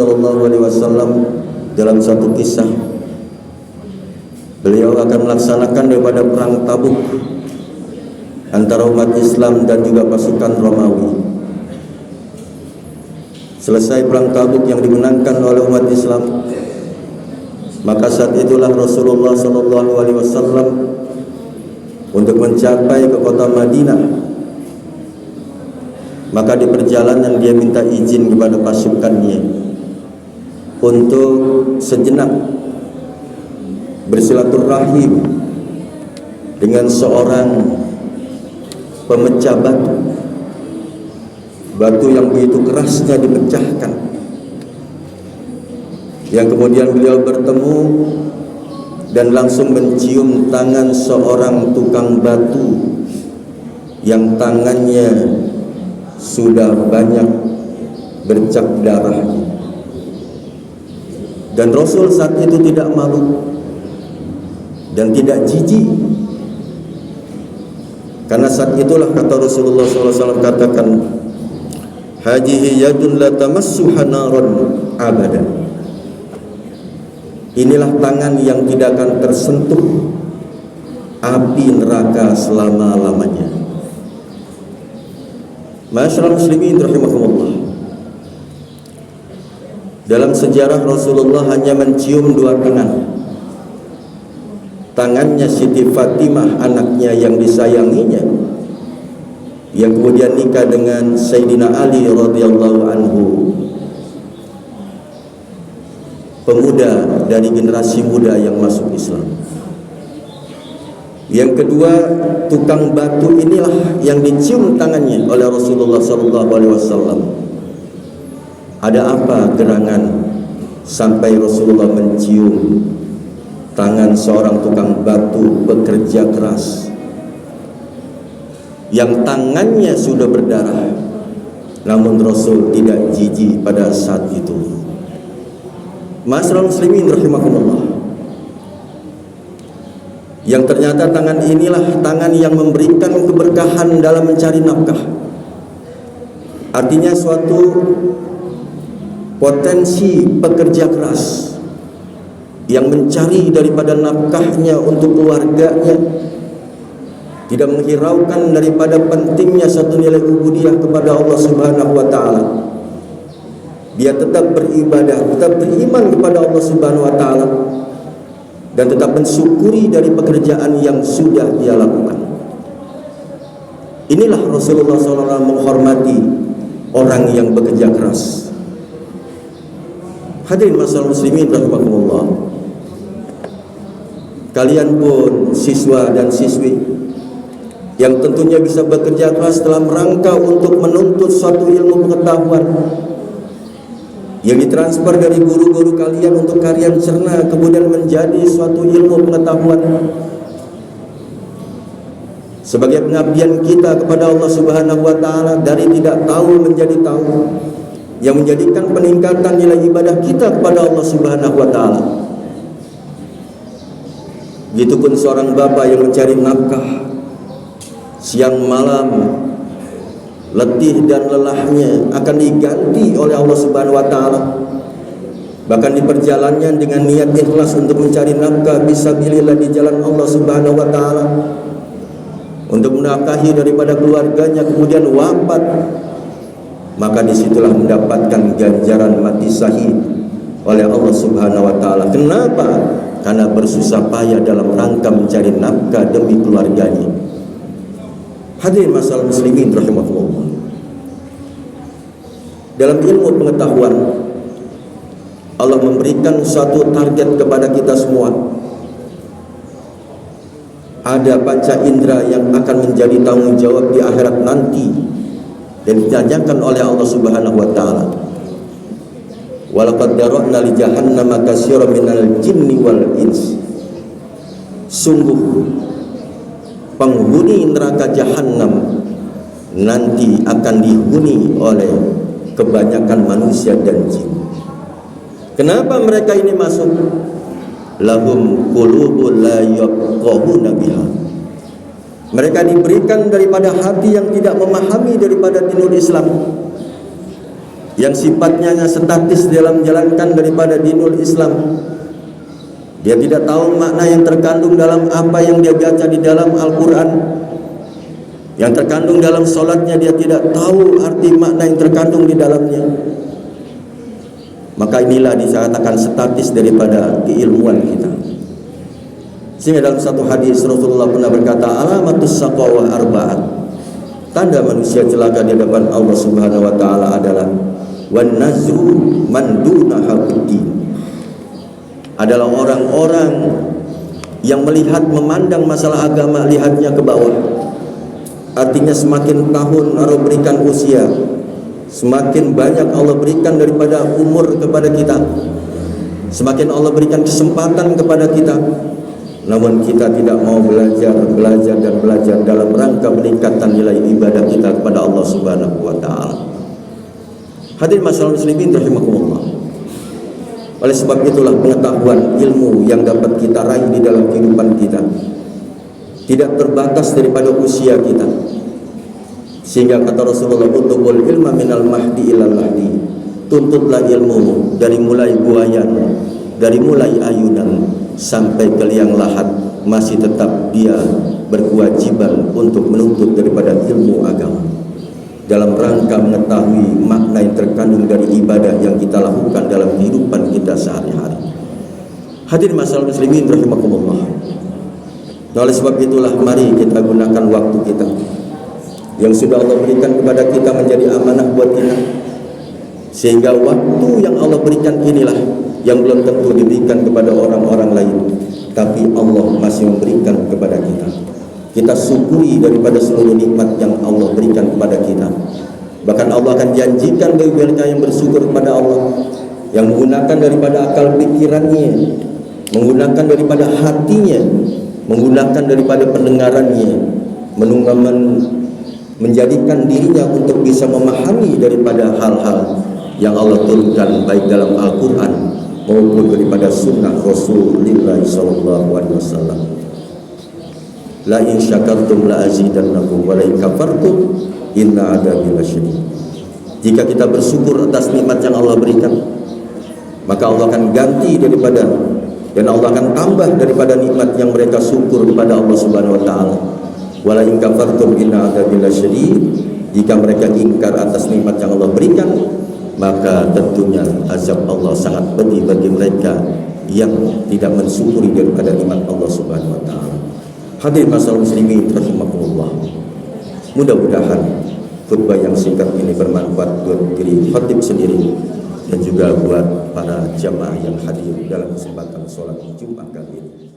SAW dalam satu kisah, beliau akan melaksanakan daripada perang Tabuk antara umat Islam dan juga pasukan Romawi. Selesai perang Tabuk yang dimenangkan oleh umat Islam, maka saat itulah Rasulullah SAW untuk mencapai ke kota Madinah, maka di perjalanan dia minta izin kepada pasukannya untuk sejenak bersilaturahim dengan seorang pemecah batu yang begitu kerasnya dipecahkan, yang kemudian beliau bertemu dan langsung mencium tangan seorang tukang batu yang tangannya sudah banyak bercak darah. Dan Rasul saat itu tidak malu dan tidak jijik, karena saat itulah kata Rasulullah SAW katakan, hajihi yadun la tamassuha naran abada. Inilah tangan yang tidak akan tersentuh api neraka selama-lamanya. Ma'asyiral muslimin rahimakumullah. Dalam sejarah Rasulullah hanya mencium dua tangan. Tangannya Siti Fatimah, anaknya yang disayanginya, yang kemudian nikah dengan Sayyidina Ali radhiyallahu anhu, pemuda dari generasi muda yang masuk Islam. Yang kedua, tukang batu inilah yang dicium tangannya oleh Rasulullah SAW. Ada apa gerangan sampai Rasulullah mencium tangan seorang tukang batu bekerja keras yang tangannya sudah berdarah, namun Rasul tidak jijik pada saat itu. Ma'asyiral muslimin rahimakumullah, yang ternyata tangan inilah tangan yang memberikan keberkahan dalam mencari nafkah. Artinya suatu potensi pekerja keras yang mencari daripada nafkahnya untuk keluarganya, tidak menghiraukan daripada pentingnya satu nilai ubudiyah kepada Allah Subhanahu wa taala. Dia tetap beribadah, tetap beriman kepada Allah Subhanahu wa taala, dan tetap mensyukuri dari pekerjaan yang sudah dia lakukan. Inilah Rasulullah SAW menghormati orang yang bekerja keras. Hadirin ma'asyiral muslimin rahimakumullah, kalian pun siswa dan siswi yang tentunya bisa bekerja keras dalam rangka untuk menuntut suatu ilmu pengetahuan yang ditransfer dari guru-guru kalian untuk kalian cerna kemudian menjadi suatu ilmu pengetahuan sebagai pengabdian kita kepada Allah Subhanahu wa taala, dari tidak tahu menjadi tahu, yang menjadikan peningkatan nilai ibadah kita kepada Allah Subhanahu wa taala. Begitupun seorang bapak yang mencari nafkah siang malam, letih dan lelahnya akan diganti oleh Allah Subhanahu wa taala. Bahkan di perjalanannya dengan niat ikhlas untuk mencari nafkah fisabilillah di jalan Allah Subhanahu wa taala, untuk menafkahi daripada keluarganya, kemudian wafat, maka disitulah mendapatkan ganjaran mati syahid oleh Allah Subhanahu wa taala. Kenapa? Karena bersusah payah dalam rangka mencari nafkah demi keluarganya. Hadirin ma'asyiral muslimin rahimakumullah, dalam ilmu pengetahuan Allah memberikan suatu target kepada kita semua. Ada panca indera yang akan menjadi tanggung jawab di akhirat nanti dan ditanyakan oleh Allah Subhanahu wa taala. Walaqad dara'na li jahannama katsiran minal jinni wal ins. Sungguh penghuni neraka jahanam nanti akan dihuni oleh kebanyakan manusia dan jin. Kenapa mereka ini masuk? Lahum qulubun la yafqahuna biha. Mereka diberikan daripada hati yang tidak memahami daripada dinul Islam. yang sifatnya statis dalam menjalankan daripada dinul Islam. Dia tidak tahu makna yang terkandung dalam apa yang dia baca di dalam Al-Quran, yang terkandung dalam solatnya. Dia tidak tahu arti makna yang terkandung di dalamnya. Maka inilah dikatakan statis daripada keilmuan kita. Sehingga dalam satu hadis Rasulullah pernah berkata, alamatus saqawah arba'at, tanda manusia celaka di hadapan Allah Subhanahu wa taala adalah wan nazru man dunaha fiddin, adalah orang-orang yang melihat, memandang masalah agama, lihatnya ke bawah. Artinya semakin tahun Allah berikan usia, semakin banyak Allah berikan daripada umur kepada kita, semakin Allah berikan kesempatan kepada kita, namun kita tidak mau belajar dalam rangka peningkatan nilai ibadah kita kepada Allah Subhanahu wa taala. Hadirin masyaallah muslimin rahimakumullah. Oleh sebab itulah pengetahuan ilmu yang dapat kita raih di dalam kehidupan kita tidak terbatas daripada usia kita. Sehingga kata Rasulullah, utubul ilma minal mahdi ilal lahdi, tuntutlah ilmu dari mulai buayan, dari mulai ayunan sampai ke liang lahat, masih tetap dia berkewajiban untuk menuntut daripada ilmu agama dalam rangka mengetahui makna yang terkandung dari ibadah yang kita lakukan dalam kehidupan kita sehari-hari. Hadirin masyaallah muslimin rahimakumullah. Oleh sebab itulah mari kita gunakan waktu kita yang sudah Allah berikan kepada kita menjadi amanah buat kita, sehingga waktu yang Allah berikan inilah yang belum tentu diberikan kepada orang-orang lain, tapi Allah masih memberikan kepada kita. Kita syukuri daripada seluruh nikmat yang Allah berikan kepada kita. Bahkan Allah akan janjikan bagi mereka yang bersyukur kepada Allah, yang menggunakan daripada akal pikirannya, menggunakan daripada hatinya, menggunakan daripada pendengarannya, menjadikan dirinya untuk bisa memahami daripada hal-hal yang Allah turunkan baik dalam Al-Quran maupun daripada sunnah Rasulullah SAW. La in syakartum la azidannakum wa la in kafartum inna adabi lasyadid. Jika kita bersyukur atas nikmat yang Allah berikan, maka Allah akan ganti daripada, dan Allah akan tambah daripada nikmat yang mereka syukur kepada Allah Subhanahu wa taala. Wa la in kafartum inna adabi lasyadid. Jika mereka ingkar atas nikmat yang Allah berikan, maka tentunya azab Allah sangat pedih bagi mereka yang tidak mensyukuri daripada nikmat Allah Subhanahu wa taala. Hadirin masyaallah muslimin rahimakumullah. Mudah-mudahan khutbah yang singkat ini bermanfaat buat diri khatib sendiri dan juga buat para jamaah yang hadir dalam kesempatan sholat Jumat kali ini.